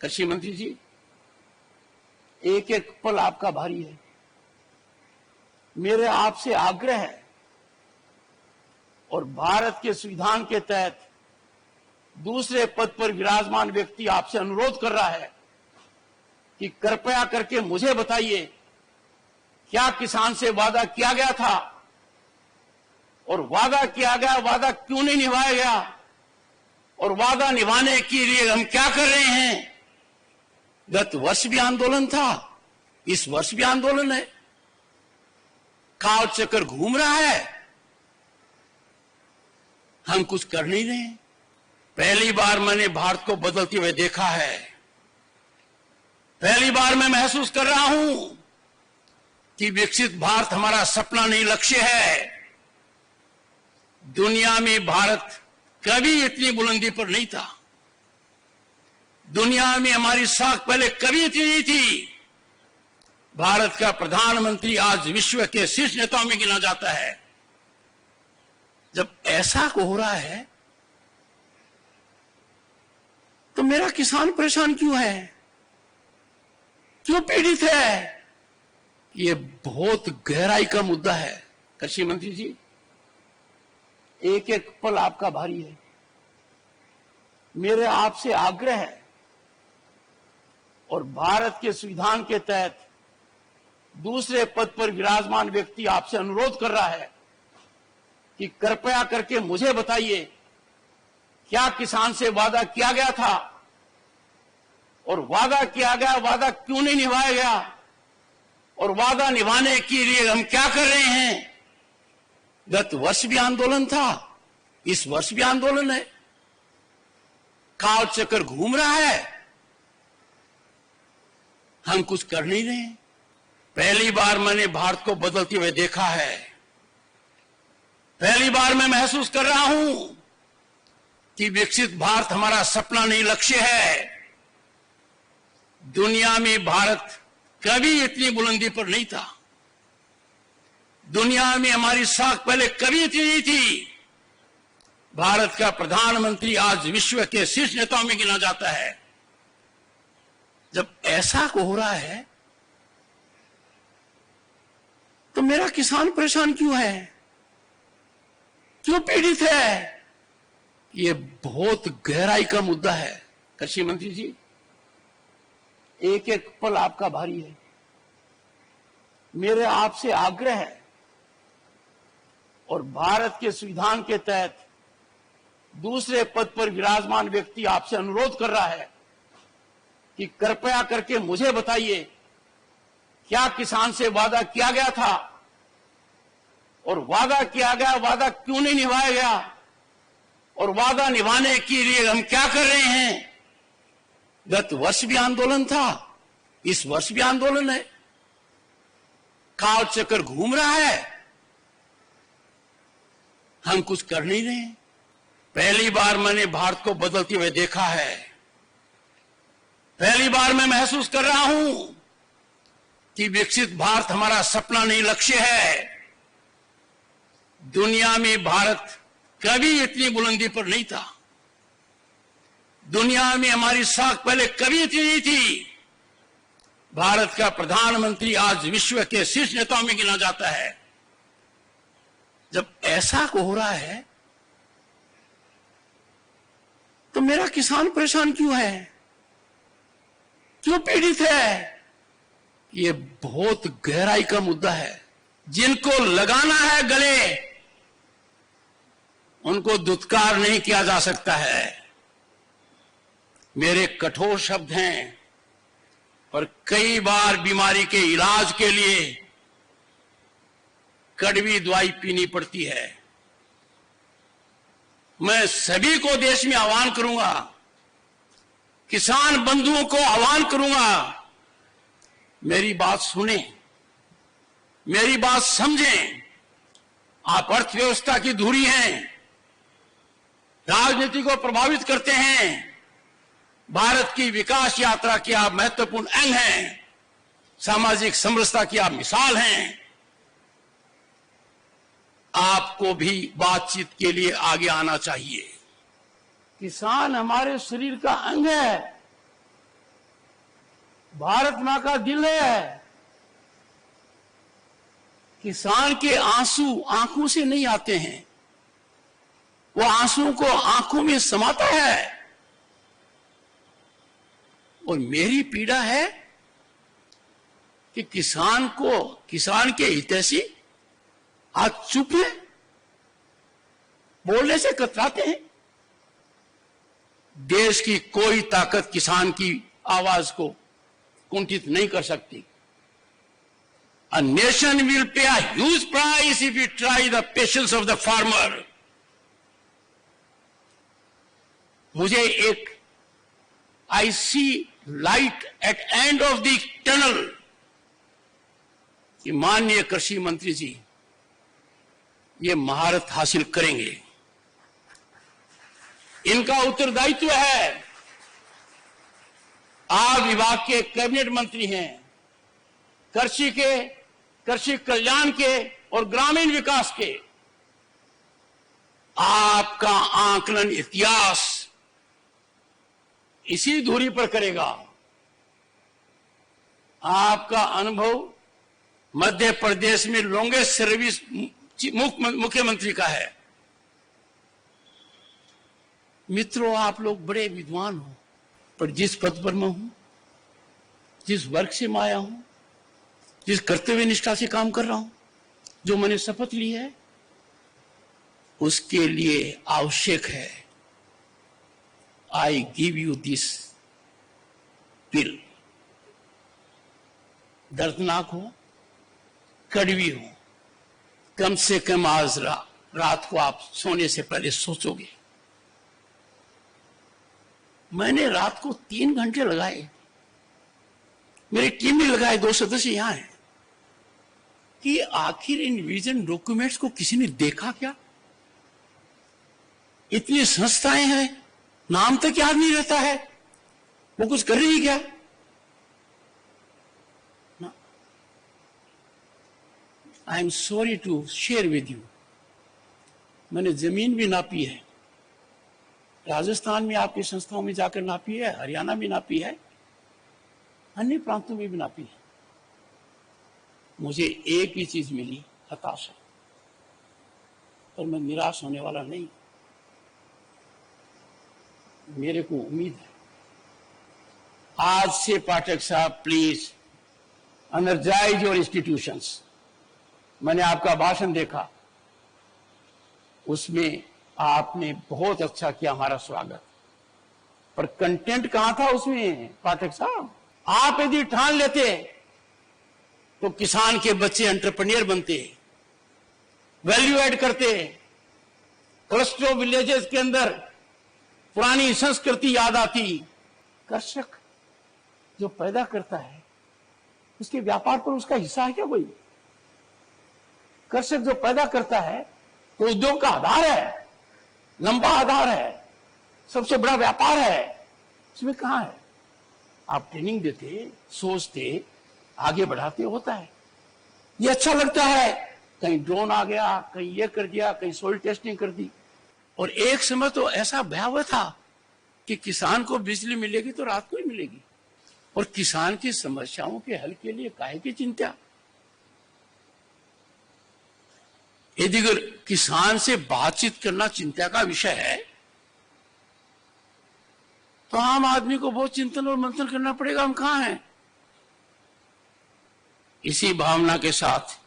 कृषि मंत्री जी, एक एक पल आपका भारी है। मेरे आपसे आग्रह है और भारत के संविधान के तहत दूसरे पद पर विराजमान व्यक्ति आपसे अनुरोध कर रहा है कि कृपया करके मुझे बताइए, क्या किसान से वादा किया गया था और वादा किया गया वादा क्यों नहीं निभाया गया और वादा निभाने के लिए हम क्या कर रहे हैं। गत वर्ष भी आंदोलन था, इस वर्ष भी आंदोलन है, काल चक्कर घूम रहा है, हम कुछ कर नहीं रहे। पहली बार मैंने भारत को बदलते हुए देखा है। पहली बार मैं महसूस कर रहा हूं कि विकसित भारत हमारा सपना नहीं, लक्ष्य है। दुनिया में भारत कभी इतनी बुलंदी पर नहीं था। दुनिया में हमारी साख पहले कभी इतनी नहीं थी। भारत का प्रधानमंत्री आज विश्व के शीर्ष नेताओं में गिना जाता है। जब ऐसा हो रहा है तो मेरा किसान परेशान क्यों है, क्यों पीड़ित है? ये बहुत गहराई का मुद्दा है। कृषि मंत्री जी, एक एक पल आपका भारी है। मेरे आपसे आग्रह है और भारत के संविधान के तहत दूसरे पद पर विराजमान व्यक्ति आपसे अनुरोध कर रहा है कि कृपया करके मुझे बताइए, क्या किसान से वादा किया गया था और वादा किया गया वादा क्यों नहीं निभाया गया और वादा निभाने के लिए हम क्या कर रहे हैं। गत वर्ष भी आंदोलन था, इस वर्ष भी आंदोलन है, काल चक्कर घूम रहा है, हम कुछ कर नहीं रहे। पहली बार मैंने भारत को बदलते हुए देखा है। पहली बार मैं महसूस कर रहा हूं कि विकसित भारत हमारा सपना नहीं, लक्ष्य है। दुनिया में भारत कभी इतनी बुलंदी पर नहीं था। दुनिया में हमारी साख पहले कभी इतनी नहीं थी। भारत का प्रधानमंत्री आज विश्व के शीर्ष नेताओं में गिना जाता है। जब ऐसा हो रहा है तो मेरा किसान परेशान क्यों है, क्यों पीड़ित है? ये बहुत गहराई का मुद्दा है। कृषि मंत्री जी, एक एक पल आपका भारी है। मेरे आपसे आग्रह है और भारत के संविधान के तहत दूसरे पद पर विराजमान व्यक्ति आपसे अनुरोध कर रहा है कि कृपया करके मुझे बताइए, क्या किसान से वादा किया गया था और वादा किया गया वादा क्यों नहीं निभाया गया और वादा निभाने के लिए हम क्या कर रहे हैं। गत वर्ष भी आंदोलन था, इस वर्ष भी आंदोलन है, काल चक्कर घूम रहा है, हम कुछ कर नहीं रहे। पहली बार मैंने भारत को बदलते हुए देखा है। पहली बार मैं महसूस कर रहा हूं कि विकसित भारत हमारा सपना नहीं, लक्ष्य है। दुनिया में भारत कभी इतनी बुलंदी पर नहीं था। दुनिया में हमारी साख पहले कभी इतनी नहीं थी। भारत का प्रधानमंत्री आज विश्व के शीर्ष नेताओं में गिना जाता है। जब ऐसा हो रहा है तो मेरा किसान परेशान क्यों है, क्यों पीड़ित है? ये बहुत गहराई का मुद्दा है। जिनको लगाना है गले, उनको दुत्कार नहीं किया जा सकता है। मेरे कठोर शब्द हैं और कई बार बीमारी के इलाज के लिए कड़वी दवाई पीनी पड़ती है। मैं सभी को देश में आह्वान करूंगा, किसान बंधुओं को आह्वान करूंगा, मेरी बात सुने, मेरी बात समझें। आप अर्थव्यवस्था की धुरी हैं, राजनीति को प्रभावित करते हैं, भारत की विकास यात्रा के आप महत्वपूर्ण अंग हैं, सामाजिक समरसता की आप मिसाल हैं। आपको भी बातचीत के लिए आगे आना चाहिए। किसान हमारे शरीर का अंग है, भारत मां का दिल है। किसान के आंसू आंखों से नहीं आते हैं, वो आंसू को आंखों में समाता है। और मेरी पीड़ा है कि किसान के हितैषी आज चुप है, बोलने से कतराते हैं। देश की कोई ताकत किसान की आवाज को कुंठित नहीं कर सकती। A nation will pay a huge price if we try the patience of the farmer. मुझे एक I see light at end of the tunnel कि माननीय कृषि मंत्री जी ये महारत हासिल करेंगे। इनका उत्तरदायित्व है। आप विभाग के कैबिनेट मंत्री हैं, कृषि कल्याण के और ग्रामीण विकास के। आपका आकलन इतिहास इसी दूरी पर करेगा। आपका अनुभव मध्य प्रदेश में लॉन्गेस्ट सर्विस मुख्यमंत्री का है। मित्रों, आप लोग बड़े विद्वान हो, पर जिस पद पर मैं हूं, जिस वर्ग से मैं आया हूं, जिस कर्तव्य निष्ठा से काम कर रहा हूं, जो मैंने शपथ ली है, उसके लिए आवश्यक है आई गिव यू दिस पिल। दर्दनाक हो, कड़वी हो, कम से कम आज रात को आप सोने से पहले सोचोगे। मैंने रात को 3 घंटे लगाए, मेरी टीम ने लगाए, 2 सदस्य यहां हैं, कि आखिर इन विजन डॉक्यूमेंट्स को किसी ने देखा क्या? इतनी संस्थाएं हैं, नाम तक याद नहीं रहता है, वो कुछ कर रही क्या? I am sorry to share with you, मैंने जमीन भी नापी है, राजस्थान में आपकी संस्थाओं में जाकर नापी है, हरियाणा में नापी है, अन्य प्रांतों में भी नापी है। मुझे एक ही चीज मिली, हताशा। पर मैं निराश होने वाला नहीं। मेरे को उम्मीद है आज से पाठक साहब प्लीज एनर्जाइज योर इंस्टीट्यूशंस। मैंने आपका भाषण देखा, उसमें आपने बहुत अच्छा किया हमारा स्वागत, पर कंटेंट कहां था उसमें पाठक साहब? आप यदि ठान लेते तो किसान के बच्चे एंटरप्रेन्योर बनते, वैल्यू ऐड करते, क्लस्टर ऑफ विलेजेस के अंदर पुरानी संस्कृति याद आती। कृषक जो पैदा करता है उसके व्यापार पर उसका हिस्सा है क्या कोई? कृषक जो पैदा करता है तो उद्योग का आधार है, लंबा आधार है, सबसे बड़ा व्यापार है, इसमें कहां है? आप ट्रेनिंग देते, सोचते, आगे बढ़ाते, होता है। ये अच्छा लगता है, कहीं ड्रोन आ गया, कहीं ये कर दिया, कहीं सोइल टेस्टिंग कर दी। और एक समय तो ऐसा भयावह था कि किसान को बिजली मिलेगी तो रात को ही मिलेगी, और किसान की समस्याओं के हल के लिए काहे की चिंता? यदि अगर किसान से बातचीत करना चिंता का विषय है तो आम आदमी को बहुत चिंतन और मंथन करना पड़ेगा, हम कहां हैं? इसी भावना के साथ